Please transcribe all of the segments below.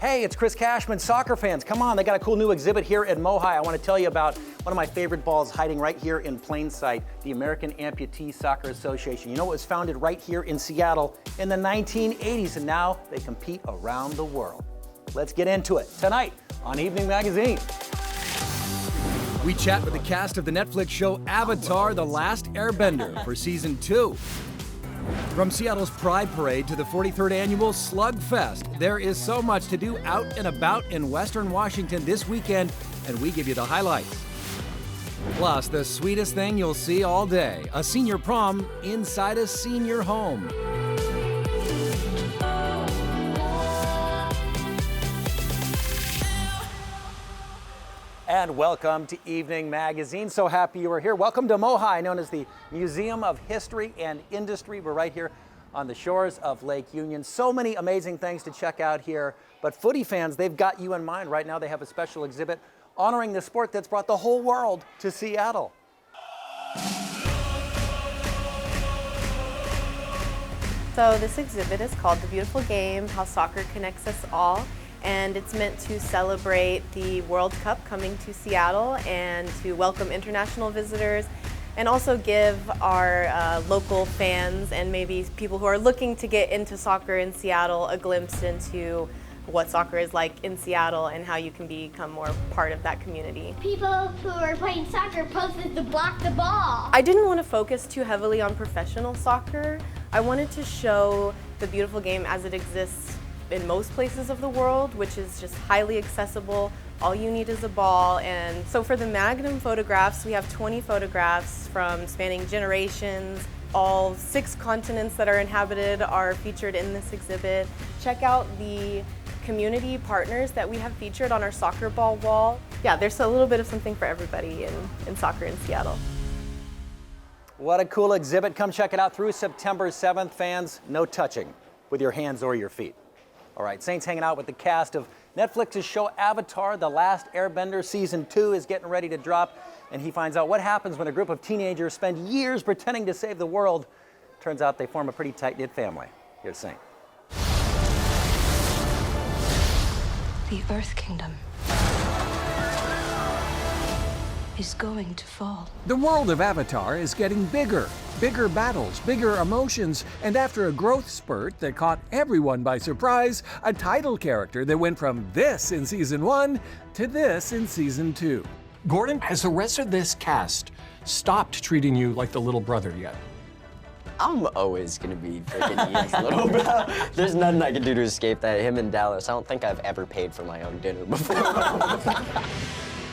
Hey, it's Chris Cashman. Soccer fans, come on, they got a cool new exhibit here at MOHAI. I want to tell you about one of my favorite balls hiding right here in plain sight, the American Amputee Soccer Association. You know, it was founded right here in Seattle in the 1980s, and now they compete around the world. Let's get into it tonight on Evening Magazine. We chat with the cast of the Netflix show Avatar: The Last Airbender for Season 2. From Seattle's Pride Parade to the 43rd Annual Slugfest, there is so much to do out and about in Western Washington this weekend, and we give you the highlights. Plus, the sweetest thing you'll see all day, a senior prom inside a senior home. And welcome to Evening Magazine. So happy you are here. Welcome to MOHAI, known as the Museum of History and Industry. We're right here on the shores of Lake Union. So many amazing things to check out here. But footy fans, they've got you in mind. Right now they have a special exhibit honoring the sport that's brought the whole world to Seattle. So this exhibit is called The Beautiful Game, How Soccer Connects Us All. And it's meant to celebrate the World Cup coming to Seattle and to welcome international visitors and also give our local fans and maybe people who are looking to get into soccer in Seattle a glimpse into what soccer is like in Seattle and how you can become more part of that community. People who are playing soccer posted to block the ball. I didn't want to focus too heavily on professional soccer. I wanted to show the beautiful game as it exists in most places of the world, which is just highly accessible. All you need is a ball. And so for the Magnum photographs, we have 20 photographs from spanning generations. All 6 continents that are inhabited are featured in this exhibit. Check out the community partners that we have featured on our soccer ball wall. Yeah, there's a little bit of something for everybody in soccer in Seattle. What a cool exhibit. Come check it out through September 7th. Fans, no touching with your hands or your feet. All right, Saint's hanging out with the cast of Netflix's show Avatar: The Last Airbender. Season 2 is getting ready to drop, and he finds out what happens when a group of teenagers spend years pretending to save the world. Turns out they form a pretty tight-knit family. Here's Saint. The Earth Kingdom is going to fall. The world of Avatar is getting bigger. Bigger battles, bigger emotions, and after a growth spurt that caught everyone by surprise, a title character that went from this in Season 1 to this in Season 2. Gordon, has the rest of this cast stopped treating you like the little brother yet? I'm always gonna be freaking Ian's little bro. There's nothing I can do to escape that. Him and Dallas, I don't think I've ever paid for my own dinner before.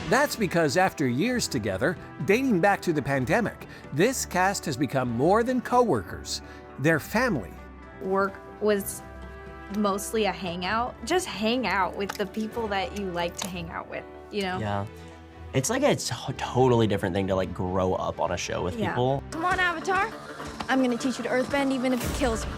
That's because after years together, dating back to the pandemic, this cast has become more than co-workers. They're family. Work was mostly a hangout. Just hang out with the people that you like to hang out with, you know? Yeah. It's like a totally different thing to like grow up on a show with people. Come on, Avatar. I'm gonna teach you to earthbend even if it kills me.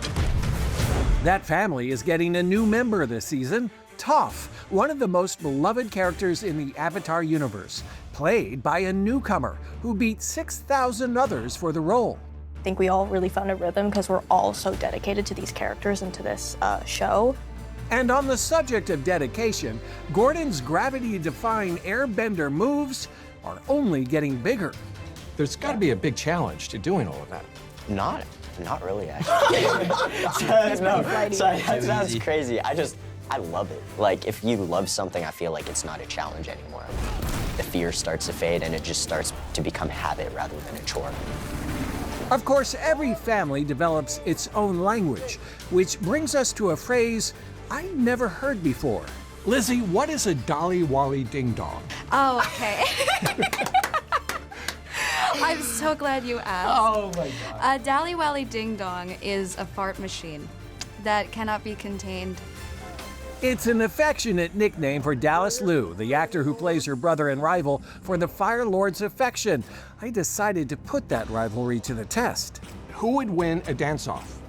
That family is getting a new member this season, Toph, one of the most beloved characters in the Avatar universe, played by a newcomer who beat 6,000 others for the role. I think we all really found a rhythm because we're all so dedicated to these characters and to this show. And on the subject of dedication, Gordon's gravity-defying airbender moves are only getting bigger. There's got to be a big challenge to doing all of that. Not really, actually. That sounds crazy. I love it. Like, if you love something, I feel like it's not a challenge anymore. The fear starts to fade and it just starts to become habit rather than a chore. Of course, every family develops its own language, which brings us to a phrase I never heard before. Lizzie, what is a dolly wally ding dong? Oh, okay. I'm so glad you asked. Oh my God. A Dally Wally Ding Dong is a fart machine that cannot be contained. It's an affectionate nickname for Dallas Liu, the actor who plays her brother and rival for the Fire Lord's affection. I decided to put that rivalry to the test. Who would win a dance-off?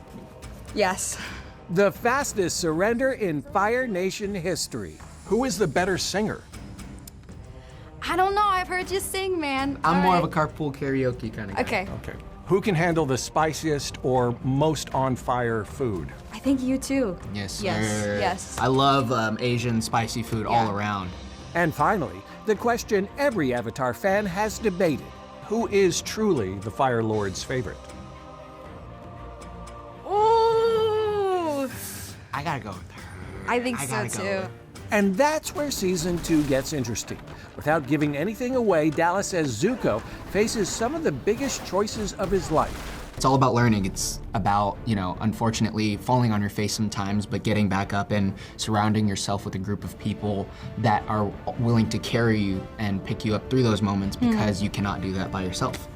Yes. The fastest surrender in Fire Nation history. Who is the better singer? I don't know. I've heard you sing, man. I'm All more right. of a carpool karaoke kind of guy. Okay. Okay. Who can handle the spiciest or most on-fire food? I think you too. Yes, Yes, sir. yes. I love Asian spicy food all around. And finally, the question every Avatar fan has debated. Who is truly the Fire Lord's favorite? Ooh! I gotta go with her. I think I so gotta go too. with- And that's where season 2 gets interesting. Without giving anything away, Dallas says Zuko faces some of the biggest choices of his life. It's all about learning. It's about, unfortunately falling on your face sometimes, but getting back up and surrounding yourself with a group of people that are willing to carry you and pick you up through those moments because you cannot do that by yourself.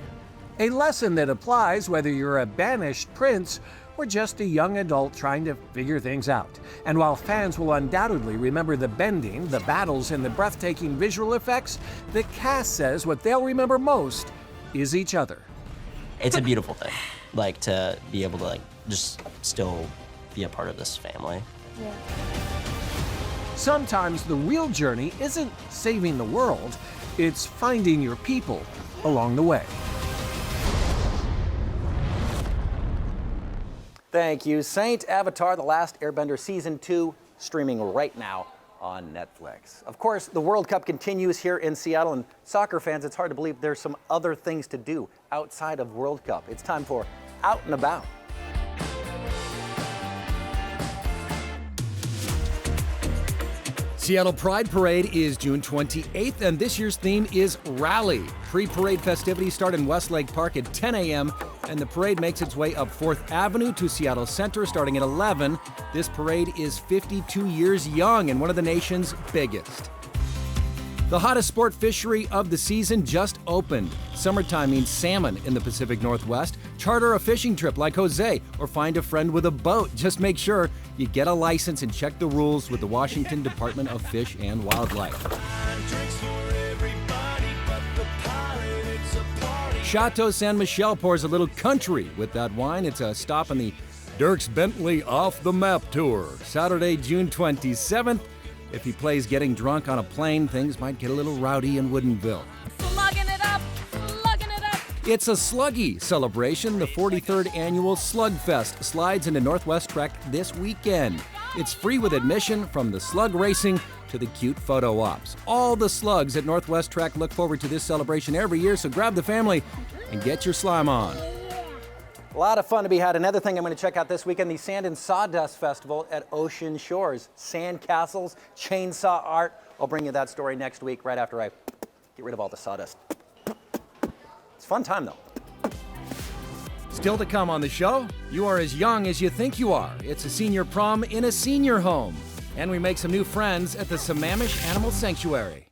A lesson that applies whether you're a banished prince or just a young adult trying to figure things out. And while fans will undoubtedly remember the bending, the battles, and the breathtaking visual effects, the cast says what they'll remember most is each other. It's a beautiful thing, to be able to just still be a part of this family. Yeah. Sometimes the real journey isn't saving the world, it's finding your people along the way. Thank you, Saint. Avatar: The Last Airbender Season 2, streaming right now on Netflix. Of course, the World Cup continues here in Seattle, and soccer fans, it's hard to believe there's some other things to do outside of World Cup. It's time for Out and About. Seattle Pride Parade is June 28th, and this year's theme is Rally. Pre-parade festivities start in Westlake Park at 10 a.m., and the parade makes its way up 4th Avenue to Seattle Center starting at 11. This parade is 52 years young and one of the nation's biggest. The hottest sport fishery of the season just opened. Summertime means salmon in the Pacific Northwest. Charter a fishing trip like Jose or find a friend with a boat. Just make sure you get a license and check the rules with the Washington Department of Fish and Wildlife. Chateau San Michel pours a little country with that wine. It's a stop on the Dierks Bentley Off the Map Tour, Saturday, June 27th. If he plays Getting Drunk on a Plane, things might get a little rowdy in Woodinville. Slugging it up, slugging it up. It's a Sluggy celebration. The 43rd annual Slugfest slides into Northwest Trek this weekend. It's free with admission from the slug racing to the cute photo ops. All the slugs at Northwest Trek look forward to this celebration every year, so grab the family and get your slime on. A lot of fun to be had. Another thing I'm going to check out this weekend, the Sand and Sawdust Festival at Ocean Shores. Sand castles, chainsaw art. I'll bring you that story next week right after I get rid of all the sawdust. It's a fun time, though. Still to come on the show, you are as young as you think you are. It's a senior prom in a senior home. And we make some new friends at the Sammamish Animal Sanctuary.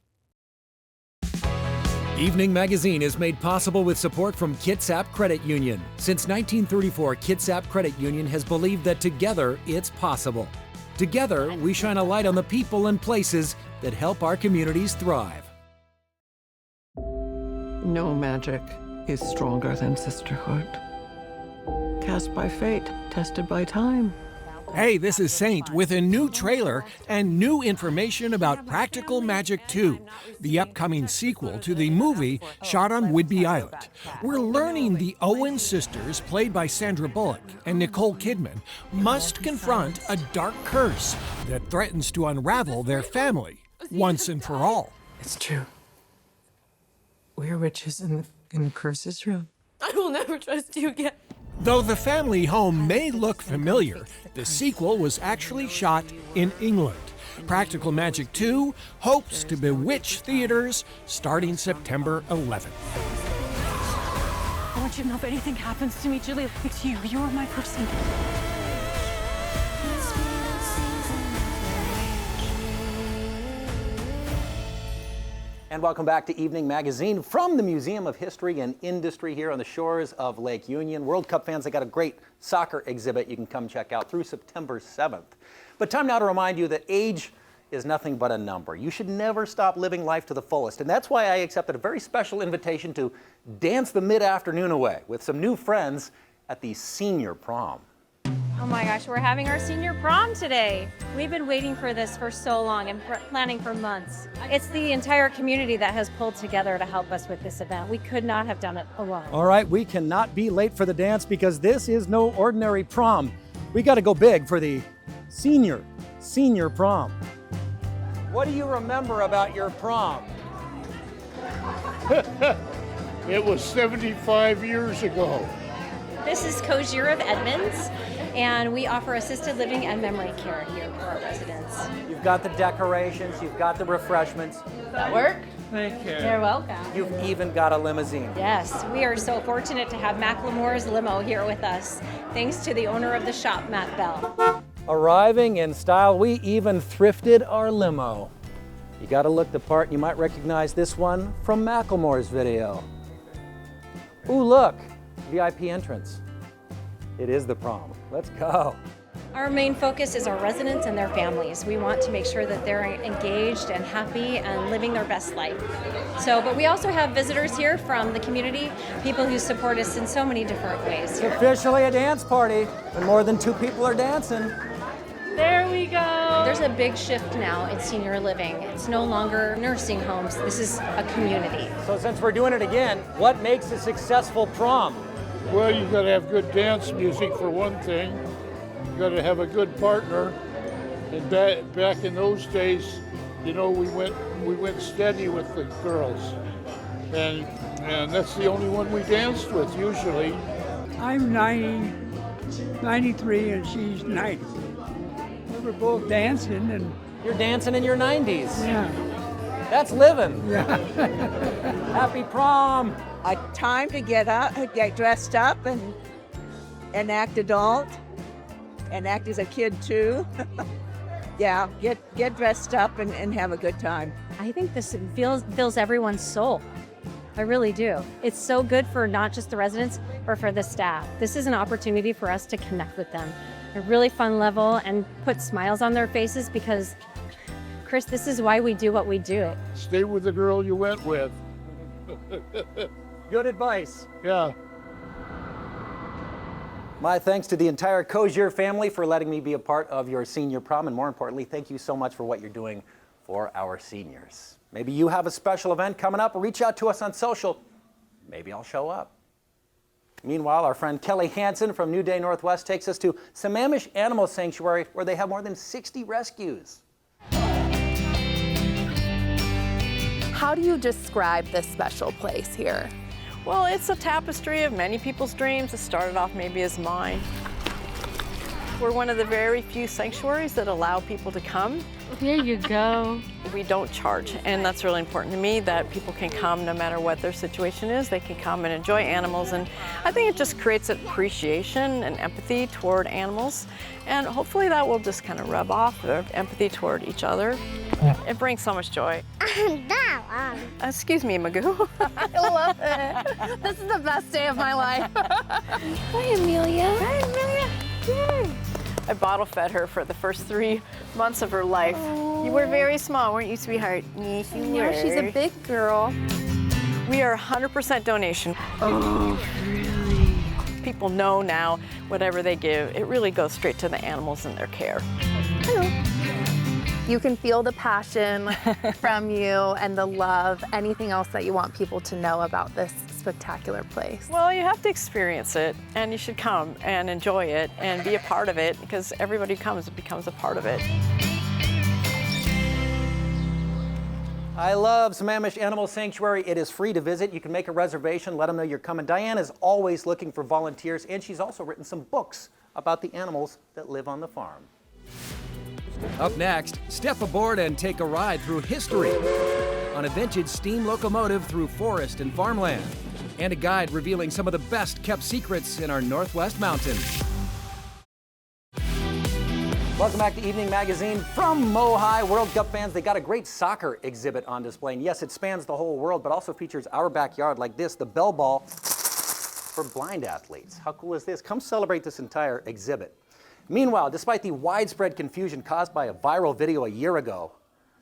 Evening Magazine is made possible with support from Kitsap Credit Union. Since 1934, Kitsap Credit Union has believed that together it's possible. Together, we shine a light on the people and places that help our communities thrive. No magic is stronger than sisterhood. Cast by fate, tested by time. Hey, this is Saint with a new trailer and new information about Practical Magic 2, the upcoming sequel to the movie shot on Whidbey Island. We're learning the Owen sisters, played by Sandra Bullock and Nicole Kidman, must confront a dark curse that threatens to unravel their family once and for all. It's true. We're witches and the curse is real. I will never trust you again. Though the family home may look familiar, the sequel was actually shot in England. Practical Magic 2 hopes to bewitch theaters starting September 11th. I want you to know if anything happens to me, Julie, it's you. You are my person. And welcome back to Evening Magazine from the Museum of History and Industry here on the shores of Lake Union. World Cup fans, they got a great soccer exhibit you can come check out through September 7th. But time now to remind you that age is nothing but a number. You should never stop living life to the fullest. And that's why I accepted a very special invitation to dance the mid-afternoon away with some new friends at the senior prom. Oh my gosh, we're having our senior prom today. We've been waiting for this for so long and planning for months. It's the entire community that has pulled together to help us with this event. We could not have done it alone. All right, we cannot be late for the dance because this is no ordinary prom. We got to go big for the senior prom. What do you remember about your prom? It was 75 years ago. This is Cozier of Edmonds, and we offer assisted living and memory care here for our residents. You've got the decorations, you've got the refreshments. Does that work? Thank you. You're welcome. You've even got a limousine. Yes, we are so fortunate to have Macklemore's limo here with us, thanks to the owner of the shop, Matt Bell. Arriving in style, we even thrifted our limo. You got to look the part. You might recognize this one from Macklemore's video. Ooh, look, VIP entrance. It is the prom. Let's go. Our main focus is our residents and their families. We want to make sure that they're engaged and happy and living their best life. But we also have visitors here from the community, people who support us in so many different ways. It's officially a dance party, when more than 2 people are dancing. There we go. There's a big shift now in senior living. It's no longer nursing homes. This is a community. So since we're doing it again, what makes a successful prom? Well, you got to have good dance music for one thing. You got to have a good partner. And back in those days, you know, we went steady with the girls, and that's the only one we danced with usually. I'm 93, and she's 90. We were both dancing, and you're dancing in your 90s. Yeah. That's living. Yeah. Happy prom. A time to get up, get dressed up, and act adult, and act as a kid too. Yeah, get dressed up and have a good time. I think this fills everyone's soul. I really do. It's so good for not just the residents, but for the staff. This is an opportunity for us to connect with them at a really fun level and put smiles on their faces because, Chris, this is why we do what we do. Stay with the girl you went with. Good advice. Yeah. My thanks to the entire Cozier family for letting me be a part of your senior prom, and more importantly, thank you so much for what you're doing for our seniors. Maybe you have a special event coming up, or reach out to us on social. Maybe I'll show up. Meanwhile, our friend Kelly Hansen from New Day Northwest takes us to Sammamish Animal Sanctuary, where they have more than 60 rescues. How do you describe this special place here? Well, it's a tapestry of many people's dreams. It started off maybe as mine. We're one of the very few sanctuaries that allow people to come. Here you go. We don't charge, and that's really important to me, that people can come no matter what their situation is. They can come and enjoy animals, and I think it just creates appreciation and empathy toward animals, and hopefully that will just kind of rub off their empathy toward each other. It brings so much joy. Excuse me, Magoo. I love it. This is the best day of my life. Hi, Amelia. Hi, Amelia. Yay. I bottle fed her for the first 3 months of her life. Oh. You were very small, weren't you, sweetheart? Yes, you were. She's a big girl. We are 100% donation. Oh, really? People know now whatever they give, it really goes straight to the animals and their care. Hello. You can feel the passion from you and the love. Anything else that you want people to know about this spectacular place? Well, you have to experience it, and you should come and enjoy it and be a part of it, because everybody who comes becomes a part of it. I love Sammamish Animal Sanctuary. It is free to visit. You can make a reservation, let them know you're coming. Diane is always looking for volunteers, and she's also written some books about the animals that live on the farm. Up next, step aboard and take a ride through history on a vintage steam locomotive through forest and farmland, and a guide revealing some of the best kept secrets in our Northwest mountains. Welcome back to Evening Magazine from MOHAI. World Cup fans, they got a great soccer exhibit on display. And yes, it spans the whole world, but also features our backyard like this, the bell ball for blind athletes. How cool is this? Come celebrate this entire exhibit. Meanwhile, despite the widespread confusion caused by a viral video a year ago,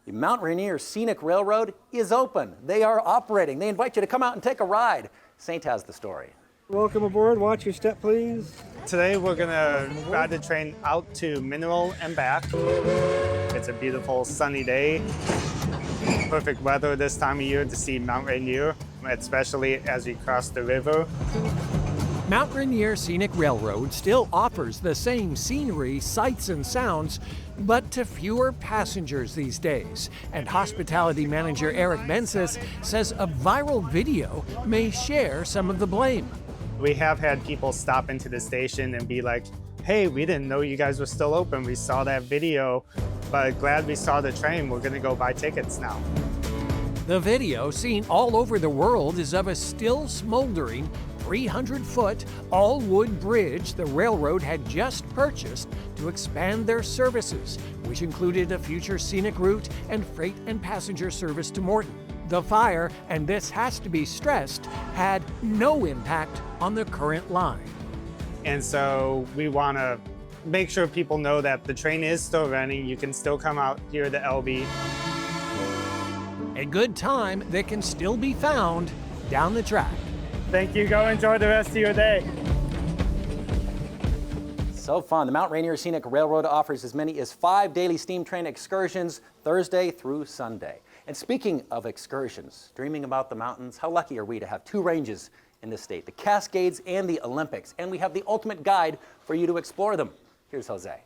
the Mount Rainier Scenic Railroad is open. They are operating. They invite you to come out and take a ride. Saint has the story. Welcome aboard. Watch your step, please. Today we're gonna ride the train out to Mineral and back. It's a beautiful sunny day. Perfect weather this time of year to see Mount Rainier, especially as we cross the river. Mount Rainier Scenic Railroad still offers the same scenery, sights, and sounds, but to fewer passengers these days. And hospitality manager Eric Mensis says a viral video may share some of the blame. We have had people stop into the station and be like, hey, we didn't know you guys were still open. We saw that video, but glad we saw the train. We're gonna go buy tickets now. The video, seen all over the world, is of a still smoldering 300-foot all-wood bridge the railroad had just purchased to expand their services, which included a future scenic route and freight and passenger service to Morton. The fire, and this has to be stressed, had no impact on the current line. And so we want to make sure people know that the train is still running. You can still come out here to LB. A good time that can still be found down the track. Thank you. Go enjoy the rest of your day. So fun. The Mount Rainier Scenic Railroad offers as many as 5 daily steam train excursions Thursday through Sunday. And speaking of excursions, dreaming about the mountains, how lucky are we to have 2 ranges in this state, the Cascades and the Olympics, and we have the ultimate guide for you to explore them. Here's Jose.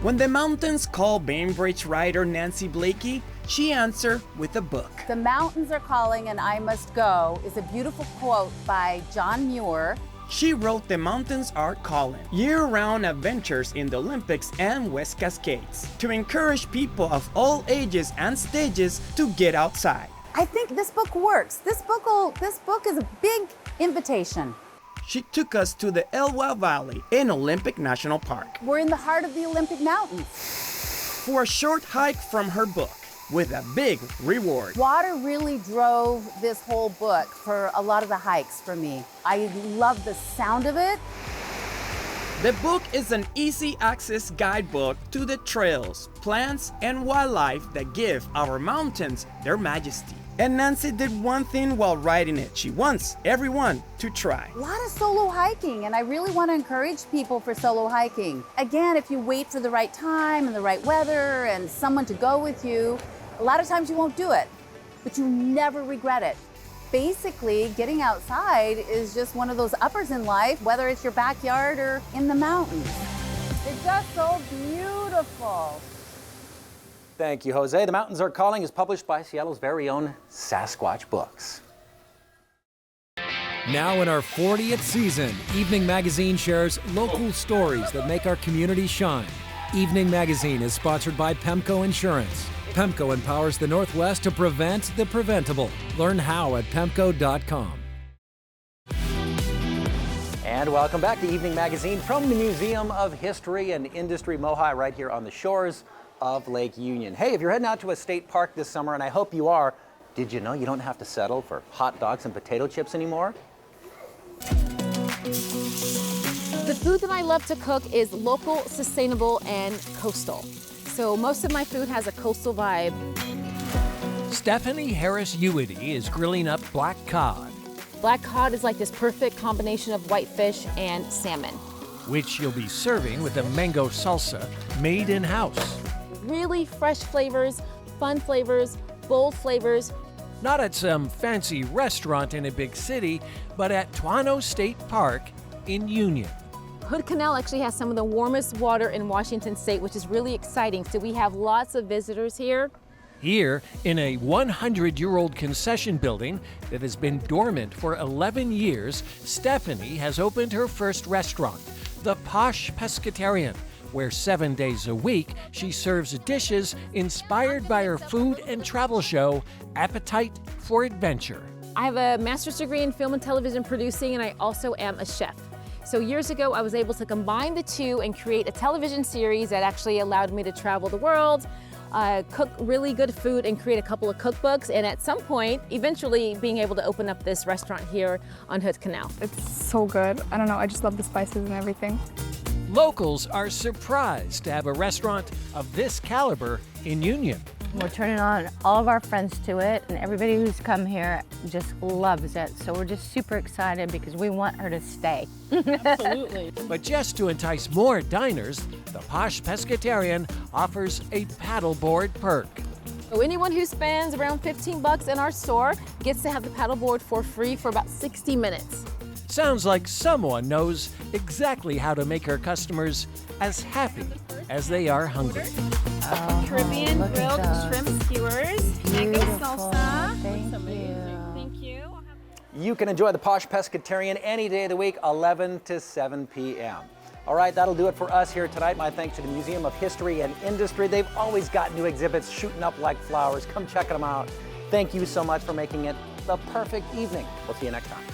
When the mountains call Bainbridge writer Nancy Blakey, she answered with a book. The Mountains Are Calling and I Must Go is a beautiful quote by John Muir. She wrote The Mountains Are Calling, year-round adventures in the Olympics and West Cascades to encourage people of all ages and stages to get outside. I think this book works. This book is a big invitation. She took us to the Elwha Valley in Olympic National Park. We're in the heart of the Olympic Mountains. For a short hike from her book, with a big reward. Water really drove this whole book for a lot of the hikes for me. I love the sound of it. The book is an easy access guidebook to the trails, plants, and wildlife that give our mountains their majesty. And Nancy did one thing while writing it. She wants everyone to try. A lot of solo hiking, and I really want to encourage people for solo hiking. Again, if you wait for the right time and the right weather and someone to go with you, a lot of times you won't do it, but you never regret it. Basically, getting outside is just one of those uppers in life, whether it's your backyard or in the mountains. It's just so beautiful. Thank you, Jose. The Mountains Are Calling is published by Seattle's very own Sasquatch Books. Now in our 40th season, Evening Magazine shares local stories that make our community shine. Evening Magazine is sponsored by Pemco Insurance. Pemco empowers the Northwest to prevent the preventable. Learn how at pemco.com. And welcome back to Evening Magazine from the Museum of History and Industry MOHAI right here on the shores of Lake Union. Hey, if you're heading out to a state park this summer, and I hope you are, did you know you don't have to settle for hot dogs and potato chips anymore? The food that I love to cook is local, sustainable, and coastal. So most of my food has a coastal vibe. Stephanie Harris Uedy is grilling up black cod, Black cod is like this perfect combination of white fish and salmon. which you'll be serving with a mango salsa made in-house. Really fresh flavors, fun flavors, bold flavors. Not at some fancy restaurant in a big city, but at Tuano State Park in Union. Hood Canal actually has some of the warmest water in Washington State, which is really exciting. So we have lots of visitors here. Here, in a 100-year-old concession building that has been dormant for 11 years, Stephanie has opened her first restaurant, the Posh Pescatarian, where 7 days a week she serves dishes inspired by her food and travel show, Appetite for Adventure. I have a master's degree in film and television producing, and I also am a chef. So years ago, I was able to combine the two and create a television series that actually allowed me to travel the world, cook really good food, and create a couple of cookbooks, and at some point, eventually being able to open up this restaurant here on Hood Canal. It's so good. I don't know, I just love the spices and everything. Locals are surprised to have a restaurant of this caliber in Union. We're turning on all of our friends to it, and everybody who's come here just loves it. So we're just super excited because we want her to stay. Absolutely. But just to entice more diners, the Posh Pescatarian offers a paddleboard perk. So anyone who spends around 15 bucks in our store gets to have the paddleboard for free for about 60 minutes. Sounds like someone knows exactly how to make her customers as happy as they are hungry. Caribbean grilled shrimp skewers, mango salsa. Thank you. You can enjoy the Posh Pescatarian any day of the week, 11 to 7 p.m. All right, that'll do it for us here tonight. My thanks to the Museum of History and Industry. They've always got new exhibits shooting up like flowers. Come check them out. Thank you so much for making it the perfect evening. We'll see you next time.